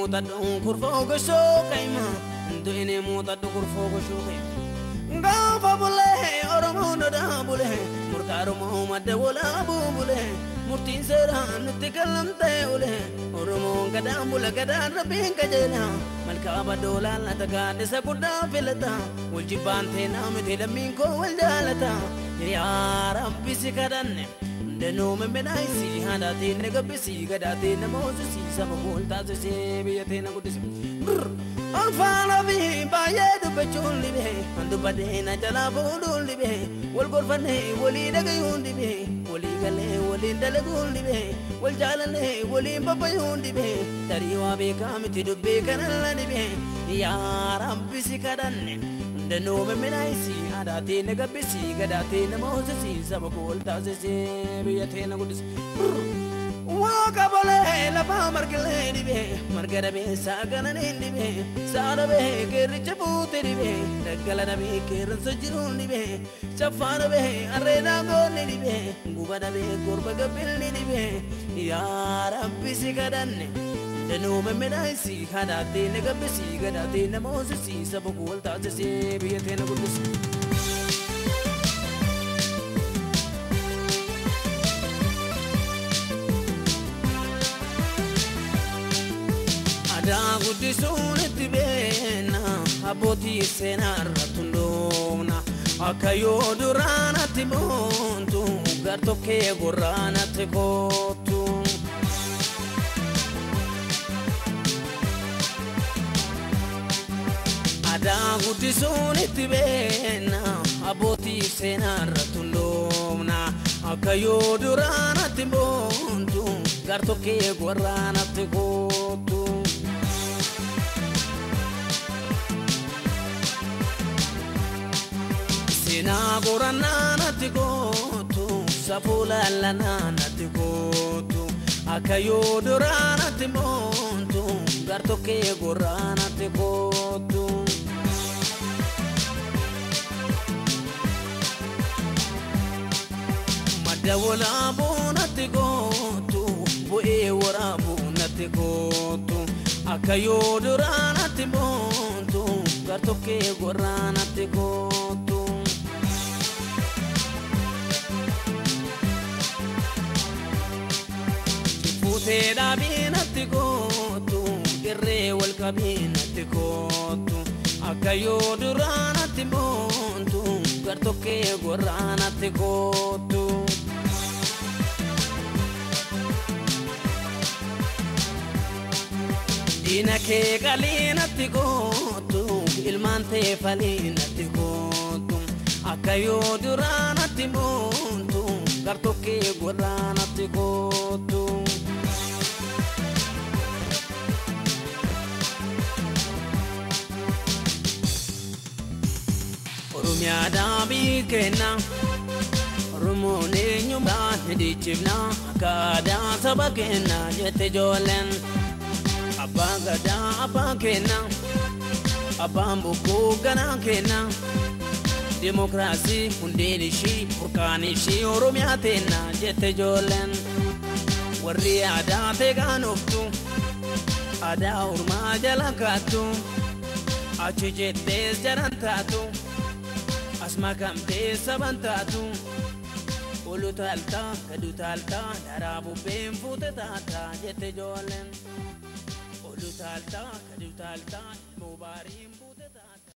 موتا دونكور فوق الشوقيما دويني موتا دونكور فوق الشوقيما غافا بوله أرمون دابوله مركارو محمد ولا بوله مرتين سيران نتكلم تيوله أرمون كدام بوله كدام ربين كجلا ملكا بدولا لا تكاد سكودا فيلتا والجبان تينا متلمين كو والجالتا يا ربي سكدن دنو من عيسي هذا تين نجبسي كذا تين موسسي سبقول تاسسي بيتين قدسي أنفعنا به بايد بجول به عند بدينا جلا بقول به والغرفة ولي دعيون به ولي قلة ولي دلقول به والجالة ولي ببيون به تريوا بكام تدبي كنلا به يا ربي سكدن دنو من عيسي هذا تين نجبسي كذا تين موسسي سبقول تاسسي بيتين قدسي وقبله لبا مرجله دبه مرجله به ساقنا دبه سارة به كير جبوت دبه رجلا به كير سجرون دبه شفان به أرينا قول دبه غبنا به قرب قبل دبه يا ربي سكدن دنو من عيسي هذا تين قبسي هذا تين موسسي سبقول تاسسي بيتين قدسي Daguti suneti bena aboti senarra tundona akayo durana timontu garto ke gorana te kotu Daguti suneti bena aboti senarra tundona akayo durana timontu garto ke gorana te kotu Sina gorana nati gotu sapula lana nati gotu akayo dorana ti montu garto ke gorana ti gotu madawala bona ti gotu boe wara bona ti gotu akayo dorana ti montu garto ke gorana ti gotu Te da bina te gotu Gerre wal kabina te gotu Akayo durana te montu Garto ke gorana te gotu Dina ke galina te gotu Ilman te falina te gotu Akayo durana te montu Garto ke gorana te gotu Oromia da bikena Oromone nyumba hedichivna Kada sabakena jete jolen Abaga da abakena Abambuku gana kena Demokrasi hundenishi Urkanishi Oromia tena jete jolen Warri ada teganoftu Ada urma jalakatu Achijetes jarantatu Asma kamte sabantatu Ulu talta kadu talta Darabu bemfute tata jete jolen Ulu talta kadu talta Mubarim fute tata